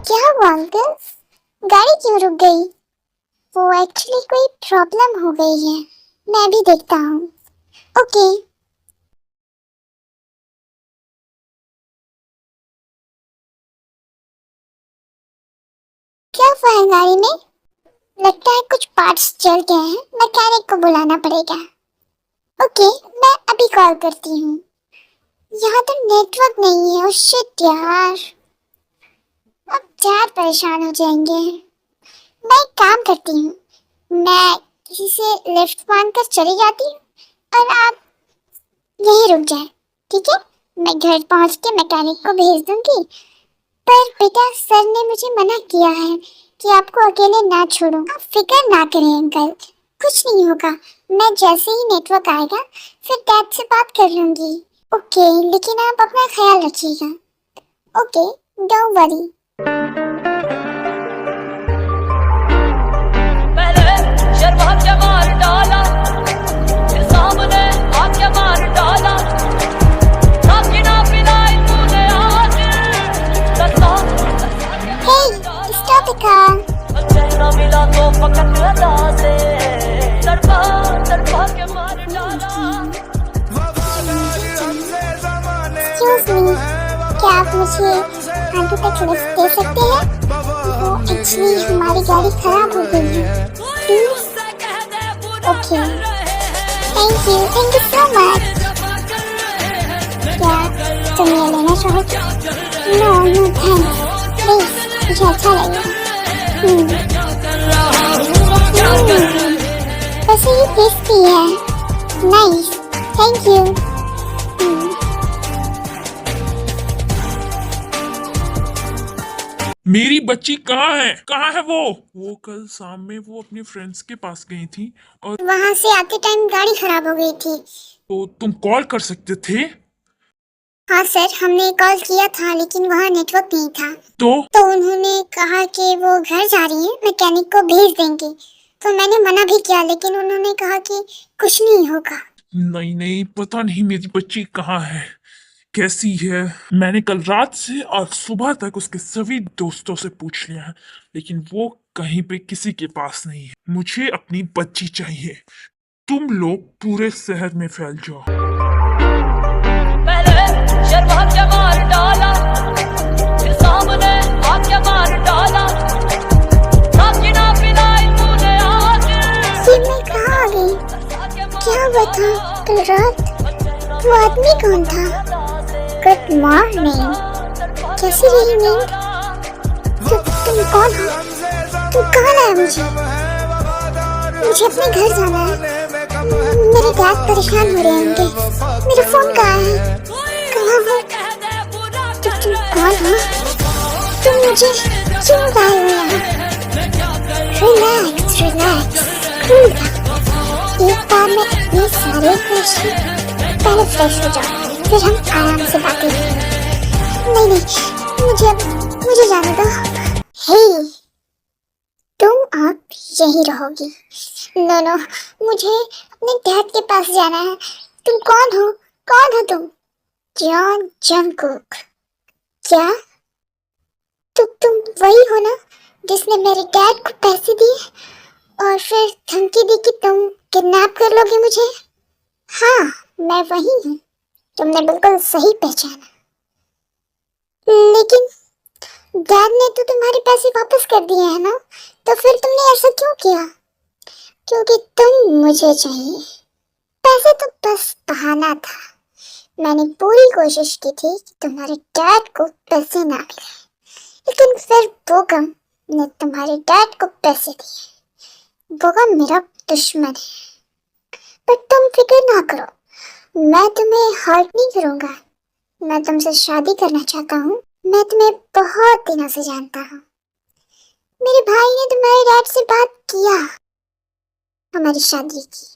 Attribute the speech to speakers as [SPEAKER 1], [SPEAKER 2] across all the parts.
[SPEAKER 1] क्या हुआ अंकल? गाड़ी क्यों रुक गई? वो एक्चुअली कोई प्रॉब्लम हो गई है, मैं भी देखता हूँ। ओके। क्या हुआ है गाड़ी में? लगता है कुछ पार्ट्स जल गए हैं, मैकेनिक को बुलाना पड़ेगा। ओके, मैं अभी कॉल करती हूँ। यहाँ तो नेटवर्क नहीं है। ओह शिट यार, अब चार परेशान हो जाएंगे। मैं एक काम करती हूँ, मैं किसी से लिफ्ट मांग कर चली जाती हूँ और आप यहीं रुक जाए, ठीक है? मैं घर पहुँच के मैकेनिक को भेज दूंगी। पर बेटा, सर ने मुझे मना किया है कि आपको अकेले ना छोड़ूं। आप फिक्र ना करें अंकल, कुछ नहीं होगा। मैं जैसे ही नेटवर्क आएगा फिर डैड से बात कर लूंगी। ओके, लेकिन आप अपना ख्याल रखिएगा। Okay, don't worry. Hey, stop the car. Excuse me, क्या आप मुझे आगे तक लिफ्ट दे सकते हैं? वो एक्चुअली हमारी गाड़ी खराब हो गई है, please. Okay, thank you so much. क्या तुम ये लेना चाहोगे? नो नो थैंक्स, प्लीज, मुझे अच्छा लगेगा। वैसे ये टेस्टी है। Nice, thank you.
[SPEAKER 2] मेरी बच्ची कहाँ है वो कल शाम में वो अपने फ्रेंड्स के पास गई थी और
[SPEAKER 1] वहां से आते टाइम गाड़ी खराब हो गई थी।
[SPEAKER 2] तो तुम कॉल कर सकते थे।
[SPEAKER 1] हाँ सर, हमने कॉल किया था लेकिन वहाँ नेटवर्क नहीं था।
[SPEAKER 2] तो
[SPEAKER 1] उन्होंने कहा कि वो घर जा रही है, मैकेनिक को भेज देंगे। तो मैंने मना भी किया लेकिन उन्होंने कहा कि कुछ नहीं होगा।
[SPEAKER 2] नहीं, पता नहीं मेरी बच्ची कहाँ है, कैसी है। मैंने कल रात से और सुबह तक उसके सभी दोस्तों से पूछ लिया है, लेकिन वो कहीं पे किसी के पास नहीं है। मुझे अपनी बच्ची चाहिए। तुम लोग पूरे शहर में फैल जाओ।
[SPEAKER 1] क्या हुआ था कल रात? वो आदमी कौन था? गुड मॉर्निंग, कैसी रही नींद? तुम कौन हो? तुम कहाँ लाए मुझे? मुझे अपने घर जाना है। मेरे डैड परेशान हो रहे होंगे। मेरा फोन कहाँ है? कहाँ हो? तुम कौन हो? तुम मुझे क्यों लाए हो यहाँ? Relax, cool down. एक बार में इतने सारे क्वेश्चन, पहले फ्रेश हो जाओ, फिर हम आराम से बातें करेंगे। नहीं, मुझे जाने दो। हे, तुम आप यही रहोगी? नो, मुझे अपने डैड के पास जाना है। तुम कौन हो तुम? John Jungkook. क्या तुम वही हो ना जिसने मेरे डैड को पैसे दिए और फिर धमकी दी कि तुम किडनैप कर लोगे मुझे? हाँ, मैं वही हूँ। तुमने बिल्कुल सही पहचाना। लेकिन डैड ने तो तुम्हारे पैसे वापस कर दिए हैं ना, तो फिर तुमने ऐसा क्यों किया? क्योंकि तुम मुझे चाहिए। पैसे तो बस बहाना था। मैंने पूरी कोशिश की थी कि तुम्हारे डैड को पैसे ना मिले, लेकिन फिर बोगम ने तुम्हारे डैड को पैसे दिए। बोगम मेरा दुश्मन है। पर तुम फिक्र ना करो, मैं तुम्हें हर्ट नहीं करूंगा। मैं तुमसे शादी करना चाहता हूँ। मैं तुम्हें बहुत दिनों से जानता हूँ। मेरे भाई ने तुम्हारे डैड से बात किया हमारी शादी की,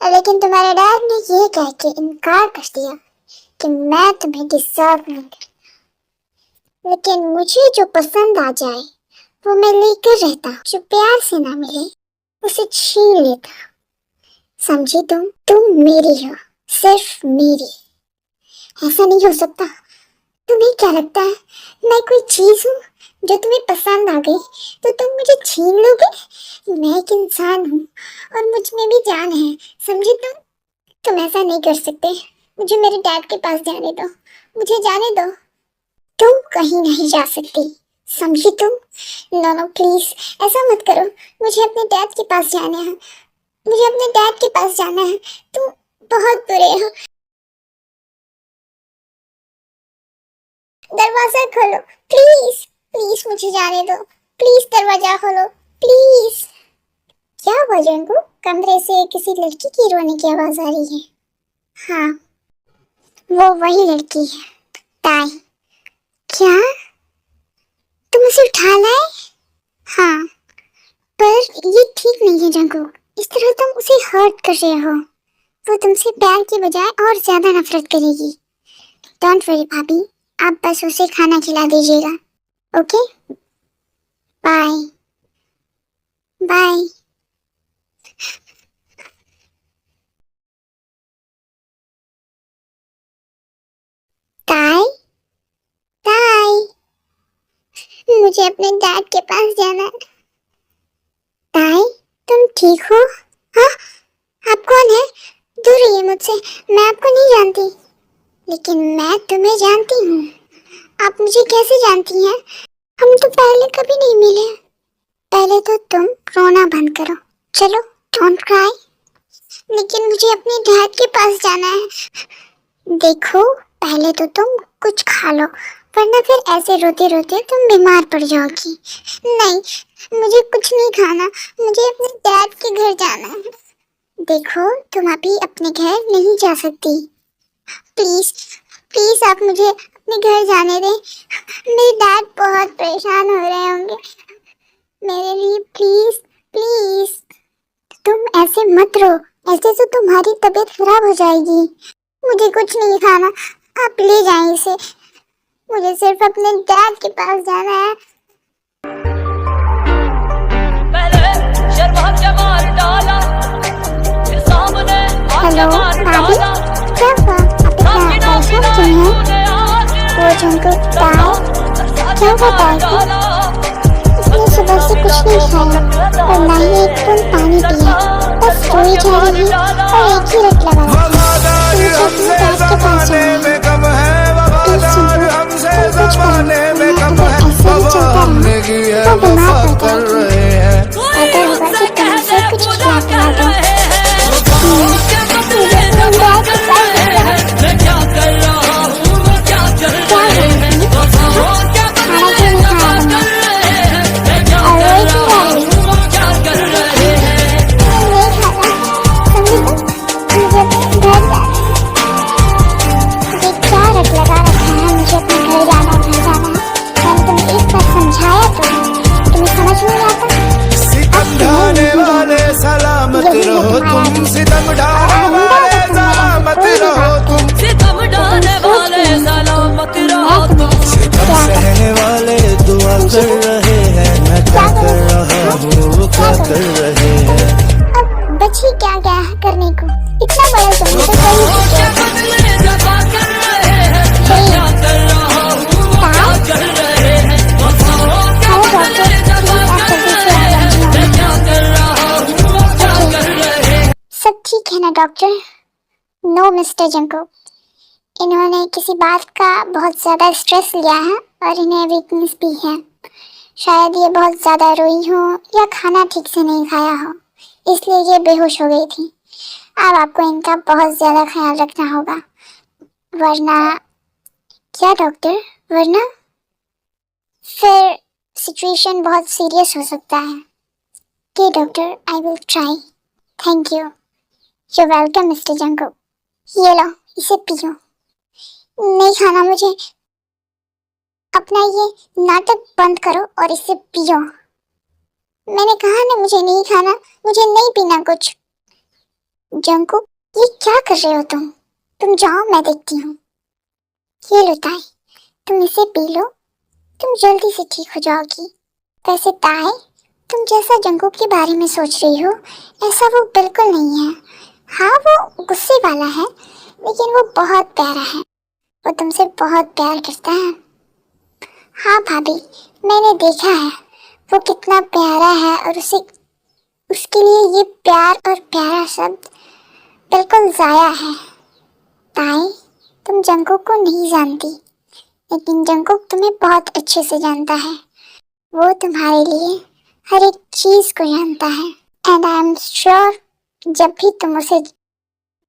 [SPEAKER 1] लेकिन तुम्हारे डैड ने ये कह के इनकार कर दिया कि मैं तुम्हें डिजर्व नहीं करता। लेकिन मुझे जो पसंद आ जाए वो मैं लेकर रहता, जो प्यार से ना मिले उसे छीन लेता। समझी तुम मेरी हो, सिर्फ मेरी। ऐसा नहीं हो सकता। तुम्हें क्या लगता है मैं कोई चीज हूँ जो तुम्हें पसंद आ गई तो तुम मुझे छीन लोगे? मैं एक इंसान हूँ और मुझ में भी जान है, समझे तुम ऐसा नहीं कर सकते। मुझे मेरे डैड के पास जाने दो, मुझे जाने दो। तुम कहीं नहीं जा सकती, समझी तुम? नो नो प्लीज, ऐसा मत करो। मुझे अपने डैड के पास जाना है, मुझे अपने डैड के पास जाना है। तुम बहुत बुरे हो। दरवाजा खोलो प्लीज, प्लीज मुझे जाने दो। प्लीज दरवाजा खोलो प्लीज। क्या हुआ जंगू? कमरे से किसी लड़की की रोने की आवाज आ रही है। हाँ, वो वही लड़की है, ताई। क्या तुम उसे उठा लाए? हाँ, पर ये ठीक नहीं है जंगू। इस तरह तुम उसे हर्ट कर रहे हो। वो तुमसे प्यार की बजाय और ज्यादा नफरत करेगी। डोंट वरी भाभी, आप बस उसे खाना खिला दीजिएगा। Okay, bye bye. ताई, ताई, मुझे अपने डैड के पास जाना है। ताई, तुम ठीक हो? हाँ, आप कौन है? दूर रहिए मुझसे, मैं आपको नहीं जानती। लेकिन मैं तुम्हें जानती हूँ। आप मुझे कैसे जानती हैं? हम तो पहले कभी नहीं मिले। पहले तो तुम रोना बंद करो, चलो, डोंट क्राई। लेकिन मुझे अपने डैड के पास जाना है। देखो, पहले तो तुम कुछ खा लो, वरना फिर ऐसे रोते रोते तुम बीमार पड़ जाओगी। नहीं, मुझे कुछ नहीं खाना, मुझे अपने डैड के घर जाना है। देखो, तुम अभी अपने घर नहीं जा सकती। प्लीज, प्लीज आप मुझे अपने घर जाने दें। मेरे डैड बहुत परेशान हो रहे होंगे। मेरे लिए प्लीज, प्लीज। तुम ऐसे मत रो, ऐसे तो तुम्हारी तबीयत खराब हो जाएगी। मुझे कुछ नहीं खाना, आप ले जाएं इसे। मुझे सिर्फ अपने डैड के पास जाना है। हेलो भाभी, क्या हुआ? आप इतना परेशान क्यों हैं? वो जंगल ताई, क्या हुआ ताई को? उसने सुबह से कुछ नहीं खाया और ना ही एक बूंद पानी पिया। बस सोई जा रही है और एक ही रट लगा रखा है। मुझे अपने डैड के पास जाना है। प्लीज जंगल, तुम कुछ करो, वरना अगर ऐसे ही चलता रहा तो बीमार पड़ जाएगी। बेहतर होगा कि तुम उसे कुछ खिला पिला दो। मुझे अपने डैड के पास जाना है। क्या हुआ भाभी? खाना क्यों नहीं खाया तुमने? और रोई क्यों जा रही हो? नहीं खाता, समझी तुम? मुझे अपने घर जाना है। ये क्या रट लगा रखा है मुझे अपने घर जाना है, घर जाना है? मैंने तुम्हें एक बार समझाया तो तुम्हें समझ नहीं आता।
[SPEAKER 3] सितम ढाने वाले सलामत रहो तुम, सितम ढाने वाले सलामत रहो तुम,
[SPEAKER 4] सितम ढाने वाले सलामत रहो तुम,
[SPEAKER 3] सितम सहने वाले दुआ कर रहे हैं। मैं क्या कर रहा हूँ, वो क्या कर रहे हैं?
[SPEAKER 1] अब बची क्या क्या करने को? इतना बड़ा जंगल तो कर ही चुके
[SPEAKER 4] क्या
[SPEAKER 1] हो।
[SPEAKER 4] बदले जबा कर रहे हैं, मैं क्या कर रहा हूँ, वो क्या कर रहे हैं? क्या
[SPEAKER 1] हेलो
[SPEAKER 4] बदले
[SPEAKER 1] डॉक्टर,
[SPEAKER 4] जबा
[SPEAKER 1] प्लीज
[SPEAKER 4] कर
[SPEAKER 1] आप जल्दी से
[SPEAKER 4] रहे
[SPEAKER 1] आ
[SPEAKER 4] हैं, मैं
[SPEAKER 1] जाइए।
[SPEAKER 4] क्या कर रहा हूँ, वो क्या कर रहे हैं?
[SPEAKER 1] सब ठीक है ना डॉक्टर? नो मिस्टर जंको, इन्होंने किसी बात का बहुत ज्यादा स्ट्रेस लिया है और इन्हें वीकनेस भी है। शायद ये बहुत ज्यादा रोई हो या खाना ठीक से नहीं खाया हो, इसलिए ये बेहोश हो गई थी। अब आपको इनका बहुत ज्यादा ख्याल रखना होगा, वरना क्या डॉक्टर, वरना फिर सिचुएशन बहुत सीरियस हो सकता है। Okay doctor, I will try. Thank you. You welcome mister Junko. ये लो, इसे पियो। नहीं खाना मुझे। अपना ये नाटक बंद करो और इसे पियो। मैंने कहा ना मुझे नहीं खाना, मुझे नहीं पीना कुछ। जंको, ये क्या कर रहे हो तुम? तुम जाओ, मैं देखती हूँ। ये लो ताई, तुम इसे पी लो, तुम जल्दी से ठीक हो जाओगी। वैसे ताई, तुम जैसा जंको के बारे में सोच रही हो ऐसा वो बिल्कुल नहीं है। हाँ, वो गुस्से वाला है, लेकिन वो बहुत प्यारा है। वो तुमसे बहुत प्यार करता है। हाँ भाभी, मैंने देखा है वो कितना प्यारा है, और उसके लिए ये प्यार और प्यारा शब्द बिल्कुल जाया है। ताई, तुम जंगकुक को नहीं जानती, लेकिन जंगकुक तुम्हें बहुत अच्छे से जानता है। वो तुम्हारे लिए हर एक चीज को जानता है। एंड आई एम श्योर जब भी तुम उसे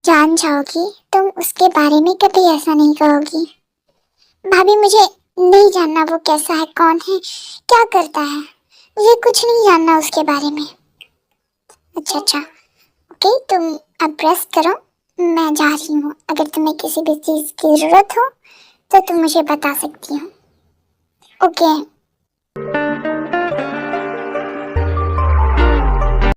[SPEAKER 1] जान जाओगी, तुम उसके बारे में कभी ऐसा नहीं कहोगी। भाभी, मुझे नहीं जानना वो कैसा है, कौन है, क्या करता है, मुझे कुछ नहीं जानना उसके बारे में। अच्छा, ओके, तुम अब रेस्ट करो, मैं जा रही हूँ। अगर तुम्हें किसी भी चीज़ की ज़रूरत हो तो तुम मुझे बता सकती हो। ओके।